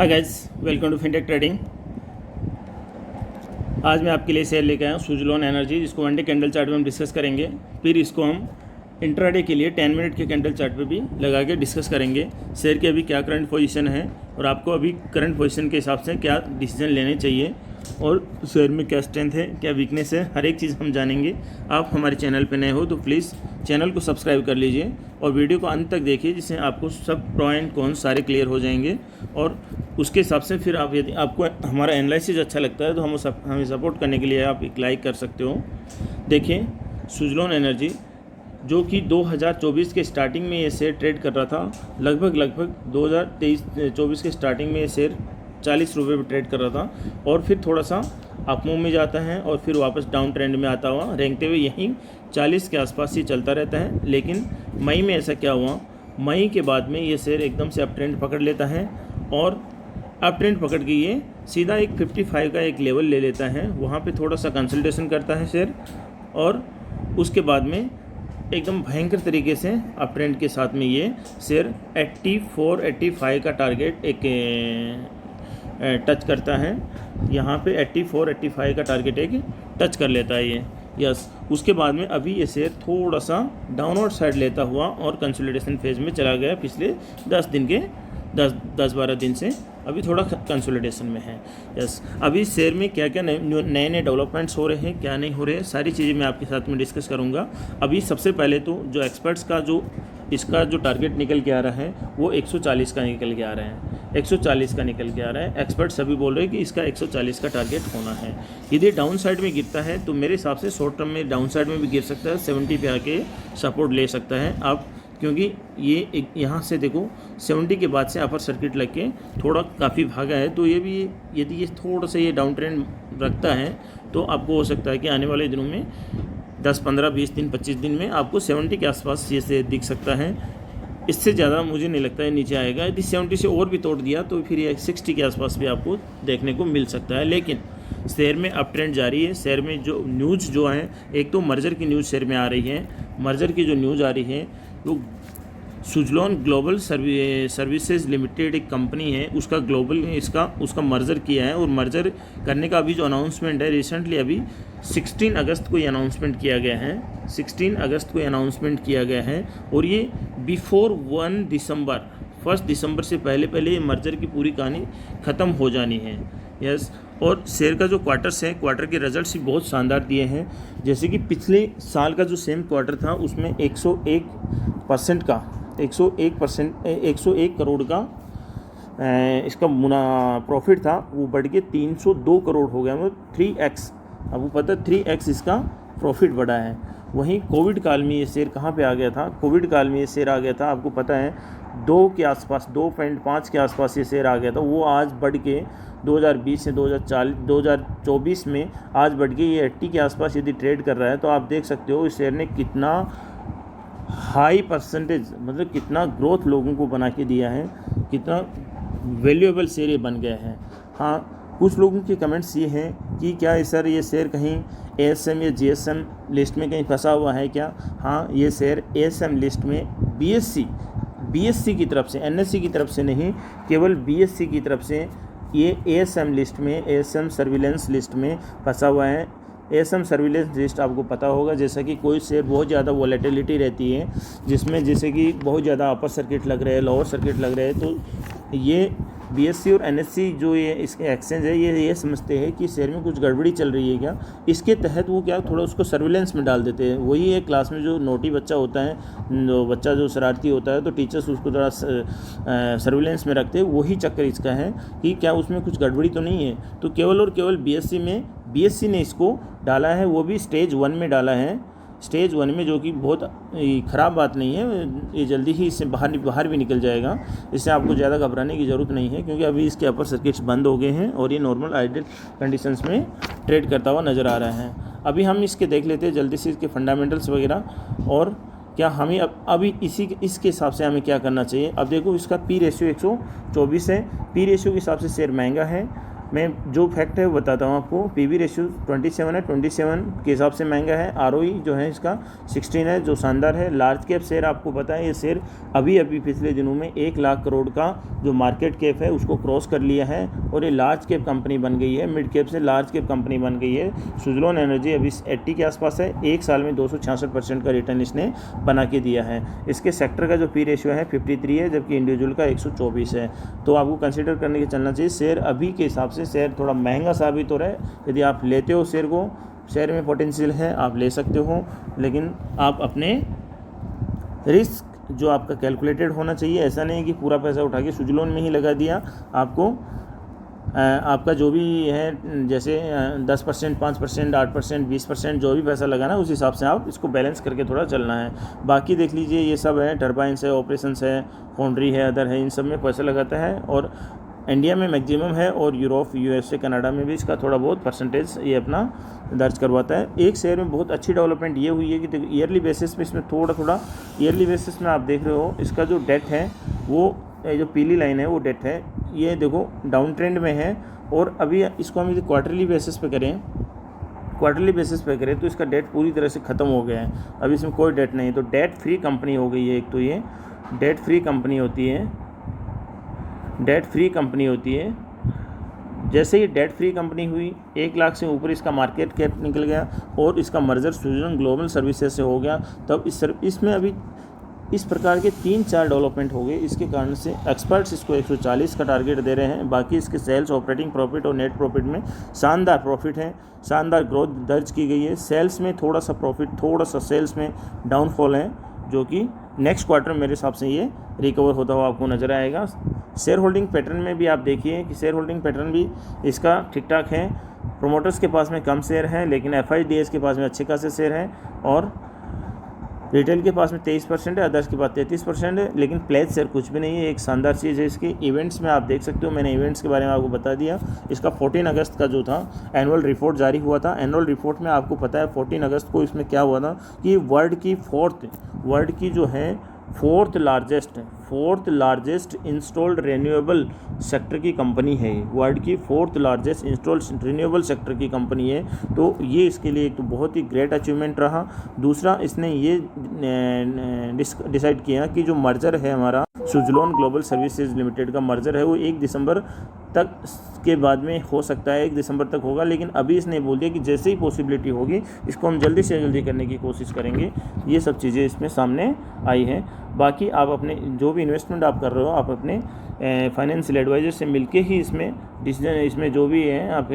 Hi guys, welcome to Fintech trading. आज मैं आपके लिए शेयर लेकर आया हूँ सुजलॉन एनर्जी, जिसको वन डे कैंडल चार्ट में हम डिस्कस करेंगे। फिर इसको हम इंट्राडे के लिए 10 मिनट के कैंडल चार्ट पे भी लगा के डिस्कस करेंगे। शेयर की अभी क्या करंट पोजीशन है और आपको अभी करंट पोजीशन के हिसाब से क्या डिसीजन लेने चाहिए और शेयर में क्या स्ट्रेंथ है, क्या वीकनेस है, हर एक चीज़ हम जानेंगे। आप हमारे चैनल पे नए हो तो प्लीज़ चैनल को सब्सक्राइब कर लीजिए और वीडियो को अंत तक देखिए, जिससे आपको सब प्रो एंड कॉन सारे क्लियर हो जाएंगे। और उसके हिसाब से फिर आप, यदि आपको हमारा एनालिसिस अच्छा लगता है तो हमें सपोर्ट करने के लिए आप एक लाइक कर सकते हो। देखिए, सुजलॉन एनर्जी जो कि 2024 के स्टार्टिंग में ये शेयर ट्रेड कर रहा था, लगभग 2023-24 के स्टार्टिंग में ये शेयर 40 रुपये पर ट्रेड कर रहा था और फिर थोड़ा सा अप मूव में जाता है और फिर वापस डाउन ट्रेंड में आता हुआ रेंगते हुए यहीं 40 के आसपास ही चलता रहता है। लेकिन मई में ऐसा क्या हुआ, मई के बाद में ये शेयर एकदम से अप ट्रेंड पकड़ लेता है और अप ट्रेंड पकड़ के ये सीधा एक 55 का एक लेवल ले लेता है। वहाँ पे थोड़ा सा कंसल्टेशन करता है शेयर और उसके बाद में एकदम भयंकर तरीके से अप ट्रेंड के साथ में ये शेयर 84-85 का टारगेट एक टच करता है। यहाँ पे 84-85 का टारगेट एक टच कर लेता है ये। यस, उसके बाद में अभी ये शेयर थोड़ा सा डाउनवर्ड साइड लेता हुआ और कंसोलिडेशन फेज में चला गया। पिछले 10-12 दिन से अभी थोड़ा कंसोलिडेशन में है। यस, अभी शेयर में क्या क्या नए डेवलपमेंट्स हो रहे हैं, क्या नहीं हो रहे हैं, सारी चीज़ें मैं आपके साथ में डिस्कस करूंगा। अभी सबसे पहले तो जो एक्सपर्ट्स का इसका जो टारगेट निकल के आ रहा है वो 140 का निकल के आ रहा है। 140 का निकल के आ रहा है। एक्सपर्ट सभी बोल रहे हैं कि इसका 140 का टारगेट होना है। यदि डाउन साइड में गिरता है तो मेरे हिसाब से शॉर्ट टर्म में डाउन साइड में भी गिर सकता है, 70 पे आके सपोर्ट ले सकता है आप, क्योंकि ये यहाँ से देखो 70 के बाद से अपर सर्किट लग के थोड़ा काफ़ी भागा है। तो ये भी, यदि ये थोड़ा सा ये डाउन ट्रेंड रखता है तो आपको हो सकता है कि आने वाले दिनों में 10, 15, 20 दिन, 25 दिन में आपको 70 के आसपास ये से दिख सकता है। इससे ज़्यादा मुझे नहीं लगता है नीचे आएगा। यदि 70 से और भी तोड़ दिया तो फिर ये 60 के आसपास भी आपको देखने को मिल सकता है। लेकिन शेयर में अप ट्रेंड जारी है। शेयर में जो न्यूज़ जो है, एक तो मर्जर की न्यूज़ शेयर में आ रही है। मर्जर की जो न्यूज़ आ रही है वो सुजलॉन ग्लोबल सर्विसेज लिमिटेड एक कंपनी है, उसका उसका मर्जर किया है। और मर्जर करने का अभी जो अनाउंसमेंट है, रिसेंटली अभी 16 अगस्त को ये अनाउंसमेंट किया गया है। 16 अगस्त को ये अनाउंसमेंट किया गया है और ये बिफोर 1 दिसंबर से पहले ये मर्जर की पूरी कहानी ख़त्म हो जानी है। यस, और शेयर का जो क्वार्टर्स है, क्वार्टर के रिजल्ट्स भी बहुत शानदार दिए हैं। जैसे कि पिछले साल का जो सेम क्वार्टर था उसमें 101 करोड़ का इसका प्रॉफिट था, वो बढ़ के 302 करोड़ हो गया, मतलब 3x। अब वो पता 3x इसका प्रॉफिट बढ़ा है। वहीं कोविड काल में ये शेयर कहाँ पे आ गया था, कोविड काल में ये शेयर आ गया था, आपको पता है 2 के आसपास, 2.5 के आसपास ये शेयर आ गया था। वो आज बढ़ के 2020 से 2024 में आज बढ़ के ये 80 के आसपास यदि ट्रेड कर रहा है। तो आप देख सकते हो इस शेयर ने कितना हाई परसेंटेज, मतलब कितना ग्रोथ लोगों को बना के दिया है, कितना वैल्यूएबल शेयर ये बन गया है। हाँ, कुछ लोगों के कमेंट्स ये हैं कि क्या सर ये शेयर कहीं ASM या GSM लिस्ट में कहीं फंसा हुआ है क्या? हाँ, ये शेयर ASM लिस्ट में BSC की तरफ से, NSE की तरफ से नहीं, केवल BSC की तरफ से ये ASM लिस्ट में, ASM सर्विलेंस लिस्ट में फंसा हुआ है। ASM सर्विलेंस लिस्ट आपको पता होगा, जैसा कि कोई शेयर बहुत ज़्यादा वॉलेटिलिटी रहती है, जिसमें जैसे कि बहुत ज़्यादा अपर सर्किट लग रहे हैं, लोअर सर्किट लग रहे हैं, तो ये BSC और NSE जो ये इसके एक्सचेंज है, ये समझते हैं कि शेयर में कुछ गड़बड़ी चल रही है क्या, इसके तहत वो क्या थोड़ा उसको सर्विलेंस में डाल देते हैं। वही एक क्लास में जो नोटी बच्चा होता है, बच्चा जो शरारती होता है, तो टीचर्स उसको थोड़ा सर्विलेंस में रखते हैं। वही चक्कर इसका है कि क्या उसमें कुछ गड़बड़ी तो नहीं है। तो केवल और केवल BSC ने इसको डाला है, वो भी स्टेज 1 में डाला है, स्टेज 1 में, जो कि बहुत ख़राब बात नहीं है। ये जल्दी ही इससे बाहर भी निकल जाएगा। इससे आपको ज़्यादा घबराने की ज़रूरत नहीं है, क्योंकि अभी इसके अपर सर्किट्स बंद हो गए हैं और ये नॉर्मल आइडियल कंडीशंस में ट्रेड करता हुआ नज़र आ रहा है। अभी हम इसके देख लेते हैं जल्दी से इसके फंडामेंटल्स वगैरह, और क्या हमें अभी इसके हिसाब से हमें क्या करना चाहिए। अब देखो, इसका P रेशियो 124 है। P रेशियो के हिसाब से शेयर महंगा है मैं जो फैक्ट है वो बताता हूँ आपको। पीवी रेशियो 27 है, 27 के हिसाब से महंगा है। आरओई जो है इसका 16 है, जो शानदार है। लार्ज कैप शेयर आपको पता है, ये शेयर अभी पिछले दिनों में 1 लाख करोड़ का जो मार्केट कैप है उसको क्रॉस कर लिया है और ये लार्ज कैप कंपनी बन गई है, मिड कैप से लार्ज कैप कंपनी बन गई है। सुजलोन एनर्जी अभी 80 के आसपास है, 1 साल में 266% का रिटर्न इसने बना के दिया है। इसके सेक्टर का जो पी रेशियो है 53 है, जबकि इंडिविजुअल का 124 है। तो आपको कंसिडर करने के चलना चाहिए। शेयर अभी के हिसाब से शेयर थोड़ा महंगा साबित हो रहा है। यदि आप लेते हो शेयर को, शेयर में पोटेंशियल है, आप ले सकते हो, लेकिन आप अपने रिस्क जो आपका कैलकुलेटेड होना चाहिए। ऐसा नहीं है कि पूरा पैसा उठा के सुजलोन में ही लगा दिया। आपको आपका जो भी है, जैसे 10%, 5%, 8%, 20% जो भी पैसा लगाना उस हिसाब से आप इसको बैलेंस करके थोड़ा चलना है। बाकी देख लीजिए, ये सब है, टर्बाइंस है, ऑपरेशंस है, फाउंड्री है, अदर है, इन सब में पैसा लगाता है। और इंडिया में मैक्सिमम है और यूरोप, यूएसए, कनाडा में भी इसका थोड़ा बहुत परसेंटेज ये अपना दर्ज करवाता है। एक शेयर में बहुत अच्छी डेवलपमेंट ये हुई है कि ईयरली बेसिस पे इसमें थोड़ा ईयरली बेसिस में आप देख रहे हो, इसका जो डेट है वो जो पीली लाइन है वो डेट है, ये देखो डाउन ट्रेंड में है। और अभी इसको हम यदि क्वार्टरली बेसिस पे करें तो इसका डेट पूरी तरह से ख़त्म हो गया है। अभी इसमें कोई डेट नहीं है, तो डेट फ्री कंपनी हो गई है। एक तो ये डेट फ्री कंपनी होती है। जैसे ही डेट फ्री कंपनी हुई, 1 लाख से ऊपर इसका मार्केट कैप निकल गया और इसका मर्जर सुजलोन ग्लोबल सर्विसेज से हो गया, तब इसमें अभी इस प्रकार के 3-4 डेवलपमेंट हो गए। इसके कारण से एक्सपर्ट्स इसको 140 का टारगेट दे रहे हैं। बाकी इसके सेल्स, ऑपरेटिंग प्रॉफिट और नेट प्रॉफिट में शानदार प्रॉफिट है, शानदार ग्रोथ दर्ज की गई है। सेल्स में थोड़ा सा प्रॉफिट, थोड़ा सा सेल्स में डाउनफॉल है, जो कि नेक्स्ट क्वार्टर मेरे हिसाब से ये रिकवर होता हुआ आपको नज़र आएगा। शेयर होल्डिंग पैटर्न में भी आप देखिए कि शेयर होल्डिंग पैटर्न भी इसका ठीक ठाक है। प्रोमोटर्स के पास में कम शेयर हैं, लेकिन एफआईडीएस के पास में अच्छे खासे शेयर हैं, और रिटेल के पास में 23% है, अदर्स के पास 33% है। लेकिन प्लेज शेयर कुछ भी नहीं है। एक शानदार चीज़ है इसकी, इवेंट्स में आप देख सकते हो, मैंने इवेंट्स के बारे में आपको बता दिया। इसका 14 अगस्त का जो था एनुअल रिपोर्ट जारी हुआ था। एनुअल रिपोर्ट में आपको पता है 14 अगस्त को इसमें क्या हुआ था कि वर्ल्ड की जो है fourth largest installed renewable sector की कंपनी है। वर्ल्ड की 4th largest installed renewable sector की कंपनी है। तो ये इसके लिए एक तो बहुत ही ग्रेट अचीवमेंट रहा। दूसरा, इसने ये डिसाइड किया कि जो मर्जर है हमारा सुजलोन ग्लोबल सर्विसेज लिमिटेड का मर्जर है, वो 1 दिसंबर तक के बाद में हो सकता है, 1 दिसंबर तक होगा। लेकिन अभी इसने बोल दिया कि जैसे ही पॉसिबिलिटी होगी इसको हम जल्दी से जल्दी करने की कोशिश करेंगे। ये सब चीज़ें इसमें सामने आई हैं। बाकी आप अपने जो भी इन्वेस्टमेंट आप कर रहे हो, आप अपने फाइनेंशियल एडवाइज़र से मिलके ही इसमें डिसीजन, इसमें जो भी है आप